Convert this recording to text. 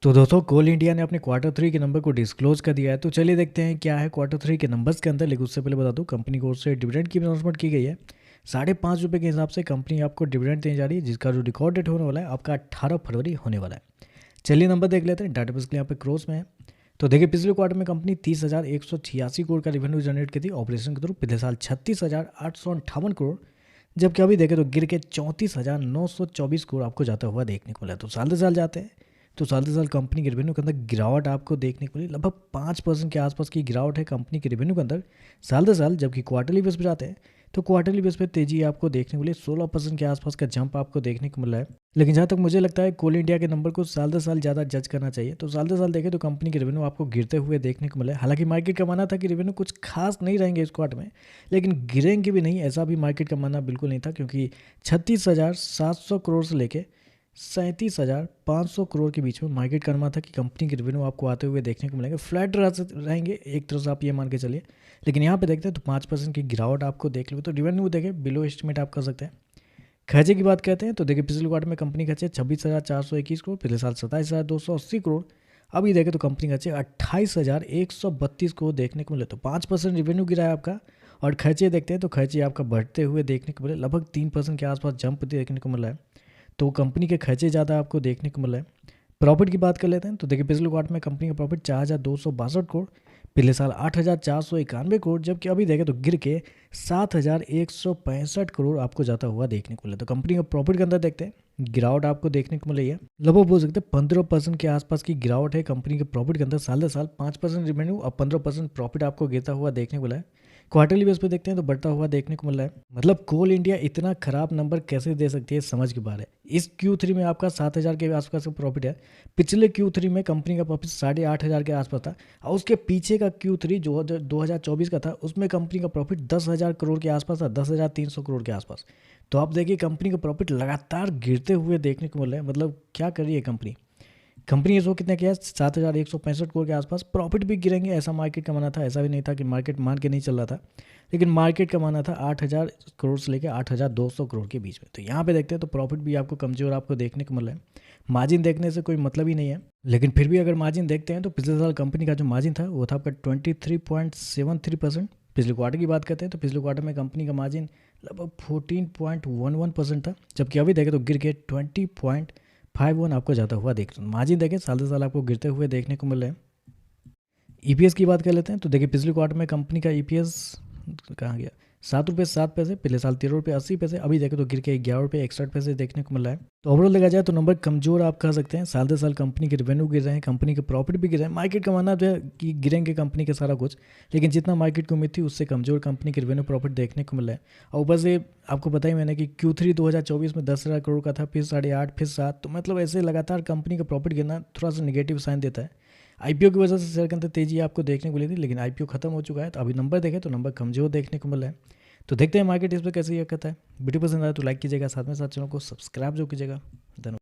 तो दोस्तों कोल इंडिया ने अपने क्वार्टर 3 के नंबर को डिस्क्लोज कर दिया है। तो चलिए देखते हैं क्या है क्वार्टर 3 के नंबर्स के अंदर। लेकिन उससे पहले बता दूं कंपनी की ओर से डिविडेंड की अनाउंसमेंट की गई है। ₹5.5 के हिसाब से कंपनी आपको डिविडेंड देने जा रही है, जिसका जो रिकॉर्ड डेट होने वाला है आपका 18 फरवरी होने वाला है। चलिए नंबर देख लेते हैं। डाटाबेस के लिए यहाँ पे क्रॉस में है। तो देखिए पिछले क्वार्टर में कंपनी 30,186 करोड़ का रेवेन्यू जनरेट की थी ऑपरेशन के थ्रू। पिछले साल 36,858 करोड़, जबकि अभी देखें तो गिर के 34,924 करोड़ आपको जाता हुआ देखने को मिला। तो साल दर साल जाते हैं तो साल दर साल कंपनी के रेवेन्यू के अंदर गिरावट आपको देखने को मिली। लगभग 5% के आसपास की गिरावट है कंपनी के रेवेन्यू के अंदर साल दर साल। जबकि क्वार्टरली बेस पर जाते हैं तो क्वार्टरली बेस पे तेजी आपको देखने को मिली। 16% के आसपास का जंप आपको देखने को मिला है। लेकिन जहाँ तक मुझे लगता है कोल इंडिया के नंबर को साल दर साल ज़्यादा जज करना चाहिए। तो साल दर साल देखें तो कंपनी के रेवेन्यू आपको गिरते हुए देखने को मिला है। हालांकि मार्केट का मानना था कि रेवेन्यू कुछ खास नहीं रहेंगे इस क्वार्टर में, लेकिन गिरेंगे भी नहीं ऐसा भी मार्केट का मानना बिल्कुल नहीं था, क्योंकि 36,700 करोड़ से लेके 37,500 करोड़ के बीच में मार्केट का अनुमान था कि कंपनी के रेवेन्यू आपको आते हुए देखने को मिलेंगे। फ्लैट रहेंगे एक तरह से आप ये मान के चलिए। लेकिन यहाँ पे देखते हैं तो 5% की गिरावट आपको देख लो। तो रेवेन्यू देखें बिलो एस्टिमेट आप कर सकते हैं। खर्चे की बात करते हैं तो देखिए पिछले क्वार्टर में कंपनी खर्चे 26,421 करोड़, पिछले साल 27,280 करोड़। अभी देखें तो कंपनी खर्चे 28,132 करोड़ देखने को मिले। तो 5% रेवेन्यू गिरा है आपका। और खर्चे देखते हैं तो खर्चे आपका बढ़ते हुए देखने को मिले। लगभग 3% के आसपास जंप देखने को मिला है। तो कंपनी के खर्चे ज़्यादा आपको देखने को मिला है। प्रॉफिट की बात कर लेते हैं तो देखिए पिछले क्वार्टर में कंपनी का प्रॉफिट 4,262 करोड़, पिछले साल 8,491 करोड़, जबकि अभी देखें तो गिर के 7,165 करोड़ आपको जाता हुआ देखने को मिला। तो कंपनी का प्रॉफिट के अंदर देखते हैं गिरावट आपको देखने को मिल रही है। लगभग बोल सकते हैं 15% के आसपास की गिरावट है कंपनी के प्रॉफिट के अंदर। साल दर साल 5% रेवेन्यू और 15% प्रॉफिट आपको गिरता हुआ देखने को मिला है। क्वार्टरली बेस पे देखते हैं तो बढ़ता हुआ देखने को मिल रहा है। मतलब कोल इंडिया इतना खराब नंबर कैसे दे सकती है, समझ की बात है। इस Q3 में आपका 7,000 के आसपास का प्रॉफिट है। पिछले Q3 में कंपनी का प्रॉफिट 8,500 के आसपास था। और उसके पीछे का Q3 जो 2024 का था उसमें कंपनी का प्रॉफिट 10,000 करोड़ के आसपास था, 10,300 करोड़ के आसपास। तो आप देखिए कंपनी का प्रॉफिट लगातार गिरते हुए देखने को मिल रहा है। मतलब क्या कर रही है कंपनी इस वक्त कितना किया है, 7,165 करोड़ के आसपास। प्रॉफिट भी गिरेंगे ऐसा मार्केट का माना था। ऐसा भी नहीं था कि मार्केट मान के नहीं चल रहा था, लेकिन मार्केट का माना था 8,000 करोड़ से लेकर 8,200 करोड़ के बीच में। तो यहाँ पे देखते हैं तो प्रॉफिट भी आपको कमजोर आपको देखने को मिल रहा है। मार्जिन देखने से कोई मतलब ही नहीं है, लेकिन फिर भी अगर मार्जिन देखते हैं तो पिछले साल कंपनी का जो मार्जिन था वो था आपका 23.73%। पिछले क्वार्टर की बात करते हैं तो पिछले क्वार्टर में कंपनी का मार्जिन लगभग 14.11% था, जबकि अभी देखें तो गिर के 20.51 आपको जाता हुआ देख रहे हैं। मार्जिन देखें साल दर साल आपको गिरते हुए देखने को मिल रहे हैं। ईपीएस की बात कर लेते हैं तो देखिए पिछले क्वार्टर में कंपनी का ईपीएस कहाँ गया, ₹7.07, पिछले साल ₹13.80। अभी देखें तो गिर के ₹11.61 देखने को मिल रहा है। तो ओवरऑल देखा जाए तो नंबर कमजोर आप कह सकते हैं। साल दर साल कंपनी के रेवेन्यू गिर रहे हैं, कंपनी के प्रॉफिट भी गिर रहे हैं। मार्केट का मानना जो है कि गिरेंगे कंपनी के सारा कुछ, लेकिन जितना मार्केट को उम्मीद थी उससे कमजोर कंपनी के रेवेन्यू प्रॉफिट देखने को मिल रहा है। और ऊपर से आपको पता ही मैंने कि Q3 2024 में 10,000 करोड़ का था, फिर 8.5, फिर 7। तो मतलब ऐसे लगातार कंपनी का प्रॉफिट गिरना थोड़ा सा निगेटिव साइन देता है। आईपीओ की वजह से शेयर के अंदर तेजी आपको देखने को मिली थी, लेकिन आईपीओ खत्म हो चुका है। तो अभी नंबर देखें तो नंबर कमजोर देखने को मिल रहा है। तो देखते हैं मार्केट इस पर कैसे ये करता है। वीडियो पसंद आया तो लाइक कीजिएगा, साथ में साथ चैनल को सब्सक्राइब जो कीजिएगा। धन्यवाद।